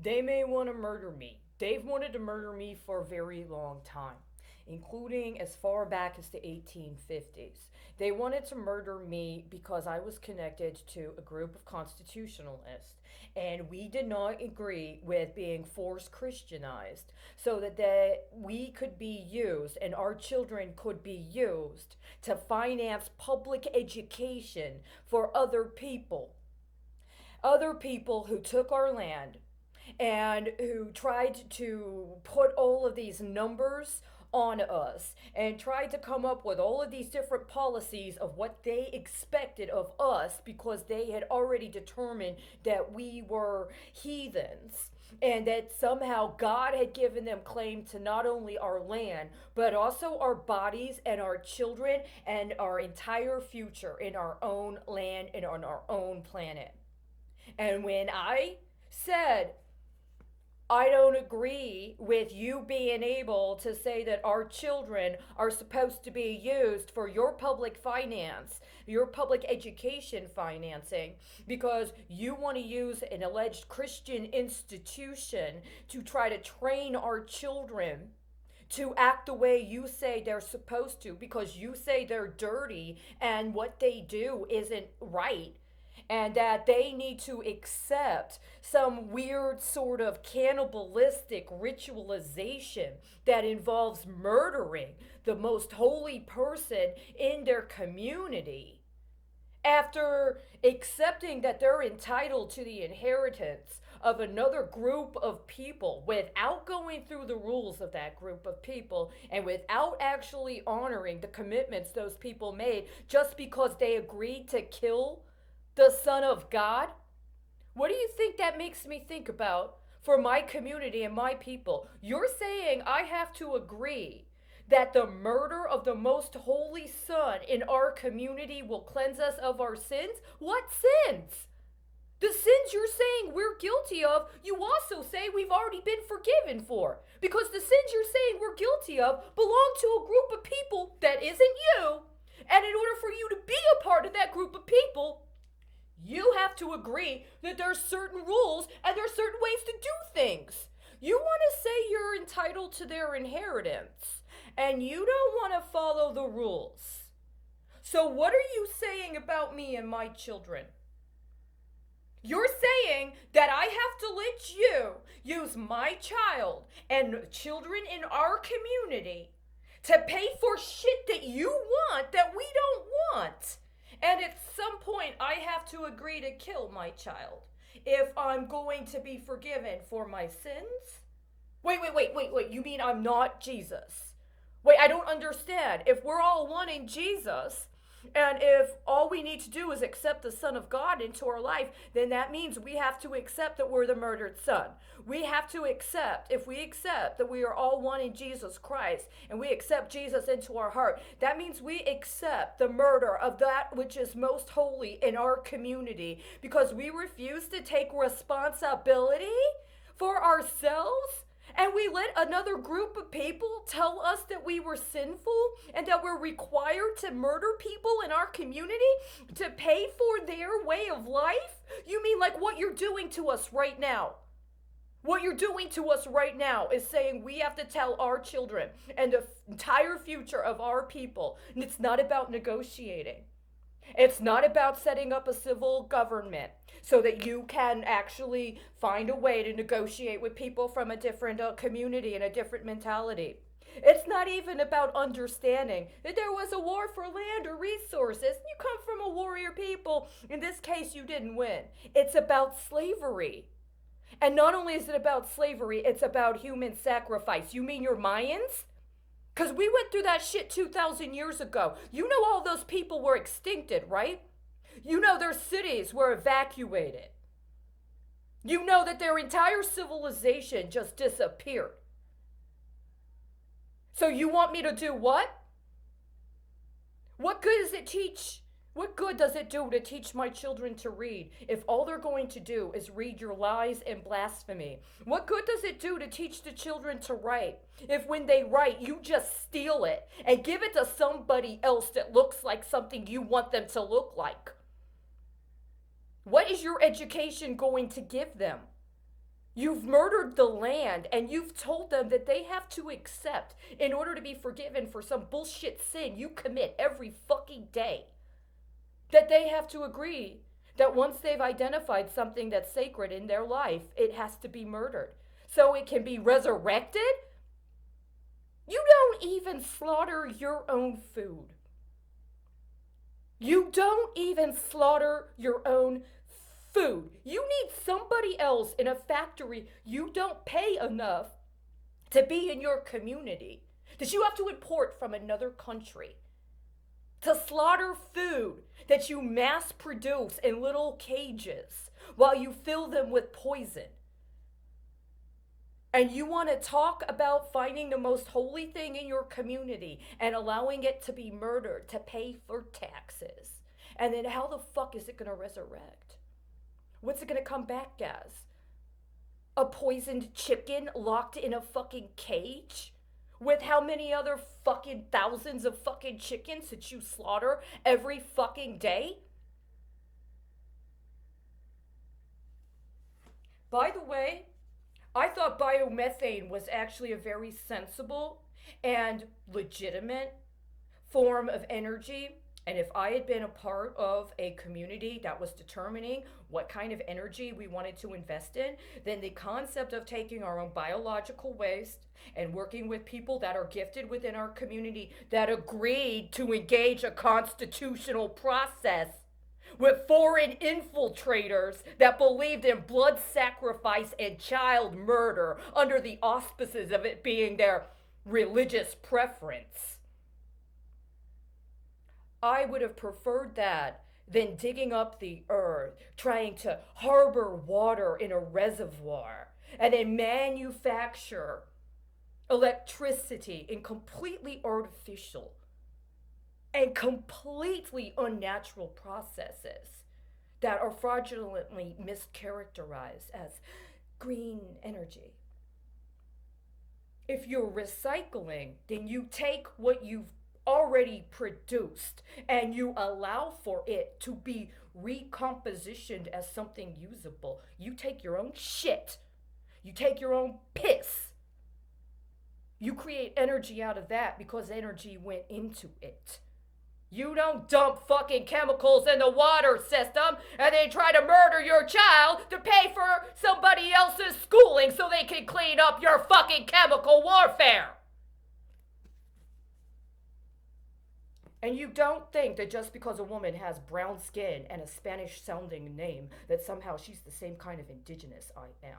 They may want to murder me. They've wanted to murder me for a very long time, including as far back as the 1850s. They wanted to murder me because I was connected to a group of constitutionalists, and we did not agree with being forced Christianized so that we could be used and our children could be used to finance public education for other people who took our land and who tried to put all of these numbers on us and tried to come up with all of these different policies of what they expected of us because they had already determined that we were heathens and that somehow God had given them claim to not only our land, but also our bodies and our children and our entire future in our own land and on our own planet. And when I said, I don't agree with you being able to say that our children are supposed to be used for your public finance, your public education financing, because you want to use an alleged Christian institution to try to train our children to act the way you say they're supposed to because you say they're dirty and what they do isn't right, and that they need to accept some weird sort of cannibalistic ritualization that involves murdering the most holy person in their community after accepting that they're entitled to the inheritance of another group of people without going through the rules of that group of people and without actually honoring the commitments those people made just because they agreed to kill the Son of God? What do you think that makes me think about for my community and my people? You're saying I have to agree that the murder of the most holy Son in our community will cleanse us of our sins? What sins? The sins you're saying we're guilty of, you also say we've already been forgiven for. Because the sins you're saying we're guilty of belong to a group of people that isn't you. And in order for you to be a part of that group of people, you have to agree that there's certain rules and there's certain ways to do things. You want to say you're entitled to their inheritance, and you don't want to follow the rules. So what are you saying about me and my children? You're saying that I have to let you use my child and children in our community to pay for shit that you want that we don't want. And at some point, I have to agree to kill my child if I'm going to be forgiven for my sins? Wait. You mean I'm not Jesus? Wait, I don't understand. If we're all one in Jesus, and if all we need to do is accept the Son of God into our life, then that means we have to accept that we're the murdered son. We have to accept, if we accept that we are all one in Jesus Christ, and we accept Jesus into our heart, that means we accept the murder of that which is most holy in our community because we refuse to take responsibility for ourselves. And we let another group of people tell us that we were sinful and that we're required to murder people in our community to pay for their way of life? You mean like what you're doing to us right now? What you're doing to us right now is saying we have to tell our children and the entire future of our people. And it's not about negotiating. It's not about setting up a civil government so that you can actually find a way to negotiate with people from a different community and a different mentality. It's not even about understanding that there was a war for land or resources. You come from a warrior people. In this case, you didn't win. It's about slavery. And not only is it about slavery, it's about human sacrifice. You mean you're Mayans? Because we went through that shit 2,000 years ago. You know all those people were extincted, right? You know their cities were evacuated. You know that their entire civilization just disappeared. So you want me to do what? What good does it teach? What good does it do to teach my children to read if all they're going to do is read your lies and blasphemy? What good does it do to teach the children to write if when they write, you just steal it and give it to somebody else that looks like something you want them to look like? What is your education going to give them? You've murdered the land, and you've told them that they have to accept, in order to be forgiven for some bullshit sin you commit every fucking day, that they have to agree that once they've identified something that's sacred in their life, it has to be murdered so it can be resurrected? You don't even slaughter your own food. You don't even slaughter your own food. You need somebody else in a factory you don't pay enough to be in your community, that you have to import from another country, to slaughter food that you mass produce in little cages while you fill them with poison. And you want to talk about finding the most holy thing in your community and allowing it to be murdered to pay for taxes. And then how the fuck is it going to resurrect? What's it going to come back as? A poisoned chicken locked in a fucking cage? With how many other fucking thousands of fucking chickens that you slaughter every fucking day? By the way, I thought biomethane was actually a very sensible and legitimate form of energy. And if I had been a part of a community that was determining what kind of energy we wanted to invest in, then the concept of taking our own biological waste and working with people that are gifted within our community that agreed to engage a constitutional process with foreign infiltrators that believed in blood sacrifice and child murder under the auspices of it being their religious preference. I would have preferred that than digging up the earth, trying to harbor water in a reservoir, and then manufacture electricity in completely artificial and completely unnatural processes that are fraudulently mischaracterized as green energy. If you're recycling, then you take what you've already produced and you allow for it to be recompositioned as something usable. You take your own shit, you take your own piss, you create energy out of that because energy went into it. You don't dump fucking chemicals in the water system and then try to murder your child to pay for somebody else's schooling so they can clean up your fucking chemical warfare. And you don't think that just because a woman has brown skin and a Spanish sounding name that somehow she's the same kind of indigenous I am.